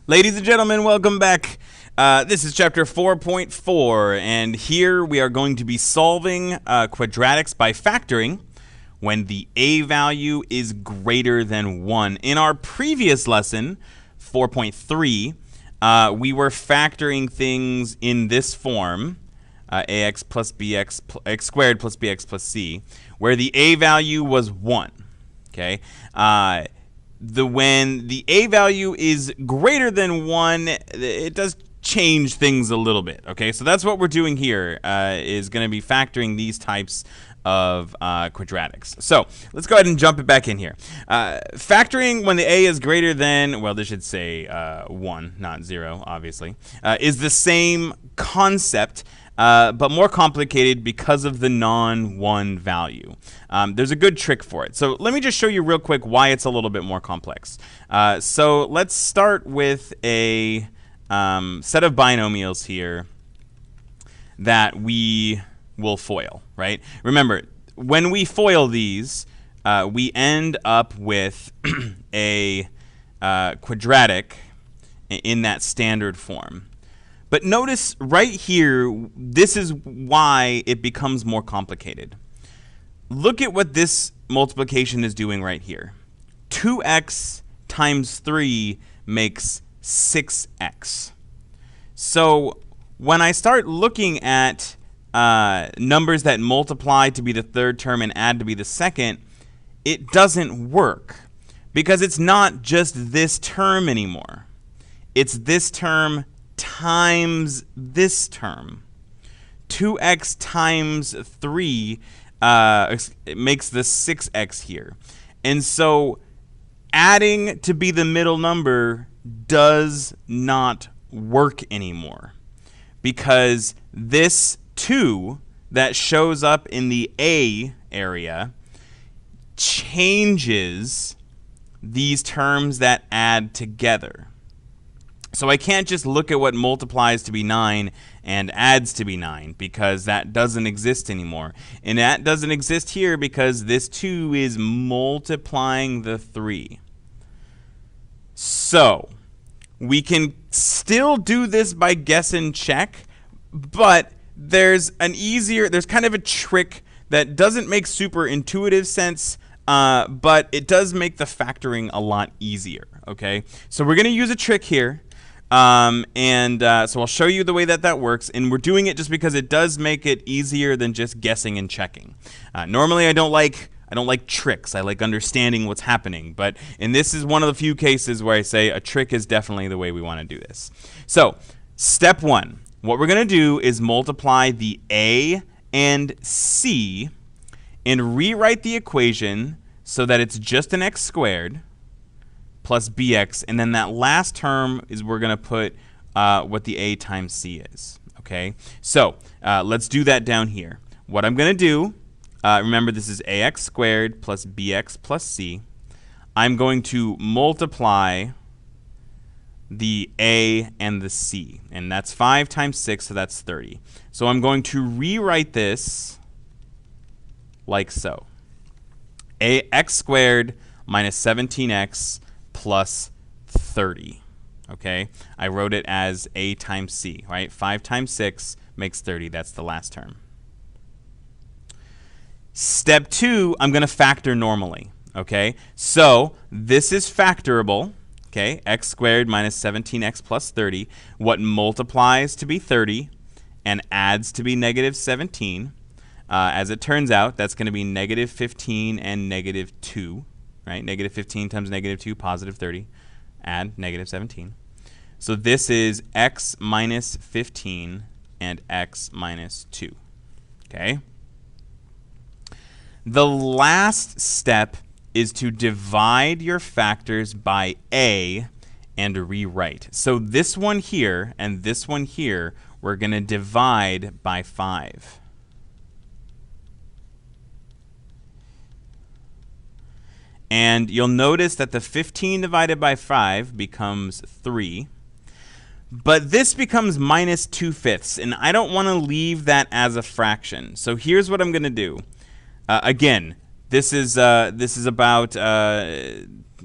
Ladies and gentlemen, welcome back. This is chapter 4.4, and here we are going to be solving quadratics by factoring when the a value is greater than 1. In our previous lesson, 4.3, we were factoring things in this form, ax plus bx, x squared plus bx plus c, where the a value was 1. Okay. When the a value is greater than 1, it does change things a little bit. Okay, so that's what we're doing here, is going to be factoring these types of quadratics. So let's go ahead and jump it back in here. Factoring when the a is greater than, well, this should say 1, not 0, obviously, is the same concept, but more complicated because of the non-1 value. There's a good trick for it. So let me just show you real quick why it's a little bit more complex. So let's start with a set of binomials here that we will FOIL, right? Remember, when we FOIL these, we end up with a quadratic in that standard form. But notice right here, this is why it becomes more complicated. Look at what this multiplication is doing right here. 2x times 3 makes 6x. So when I start looking at numbers that multiply to be the third term and add to be the second, it doesn't work because it's not just this term anymore. It's this term times this term. 2x times 3 it makes the 6x here. And so adding to be the middle number does not work anymore because this 2 that shows up in the a area changes these terms that add together. So I can't just look at what multiplies to be 9 and adds to be 9 because that doesn't exist anymore. And that doesn't exist here because this 2 is multiplying the 3. So we can still do this by guess and check, but there's kind of a trick that doesn't make super intuitive sense, but it does make the factoring a lot easier. Okay, so we're going to use a trick here. So I'll show you the way that works, and we're doing it just because it does make it easier than just guessing and checking. Normally I don't like tricks. I like understanding what's happening, and this is one of the few cases where I say a trick is definitely the way we want to do this. So step 1, what we're going to do is multiply the a and c and rewrite the equation so that it's just an x squared plus bx, and then that last term is we're going to put what the a times c is. Okay, so let's do that down here. What I'm going to do, remember this is ax squared plus bx plus c. I'm going to multiply the a and the c, and that's 5 times 6, so that's 30. So I'm going to rewrite this like so. X squared minus 17x plus 30. Okay, I wrote it as a times c, right? 5 times 6 makes 30. That's the last term. Step 2, I'm going to factor normally. Okay, so this is factorable. Okay, x squared minus 17x plus 30. What multiplies to be 30 and adds to be negative 17. As it turns out, that's going to be negative 15 and negative 2. Right? Negative 15 times negative 2, positive 30. Add negative 17. So this is x minus 15 and x minus 2. Okay? The last step is to divide your factors by a and rewrite. So this one here and this one here, we're going to divide by 5. And you'll notice that the 15 divided by 5 becomes 3. But this becomes minus 2/5, and I don't want to leave that as a fraction. So here's what I'm going to do. Again, this is about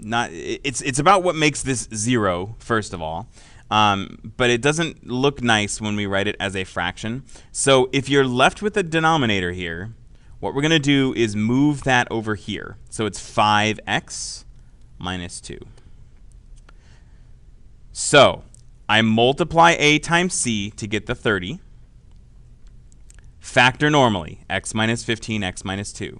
it's about what makes this 0, first of all. But it doesn't look nice when we write it as a fraction. So if you're left with a denominator here, what we're going to do is move that over here. So it's 5x minus 2. So I multiply a times c to get the 30. Factor normally, x minus 15, x minus 2.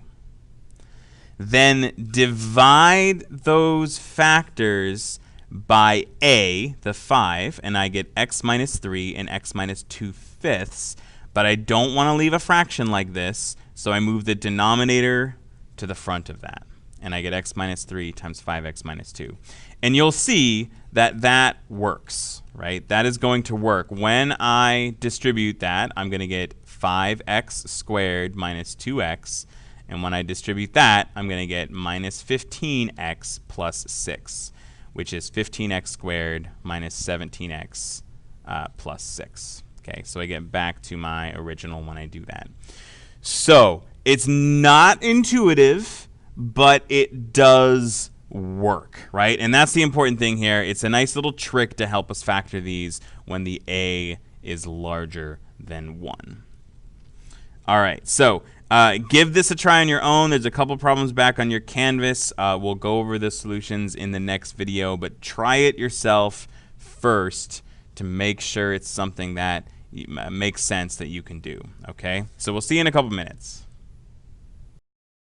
Then divide those factors by a, the 5, and I get x minus 3 and x minus 2/5. But I don't want to leave a fraction like this, so I move the denominator to the front of that. And I get x minus 3 times 5x minus 2. And you'll see that that works, right? That is going to work. When I distribute that, I'm going to get 5x squared minus 2x. And when I distribute that, I'm going to get minus 15x plus 6, which is 15x squared minus 17x plus 6. Okay, so I get back to my original when I do that. So it's not intuitive, but it does work, right? And that's the important thing here. It's a nice little trick to help us factor these when the a is larger than 1. All right, so give this a try on your own. There's a couple problems back on your Canvas. We'll go over the solutions in the next video, but try it yourself first to make sure it's something that makes sense that you can do. Okay, so we'll see you in a couple minutes.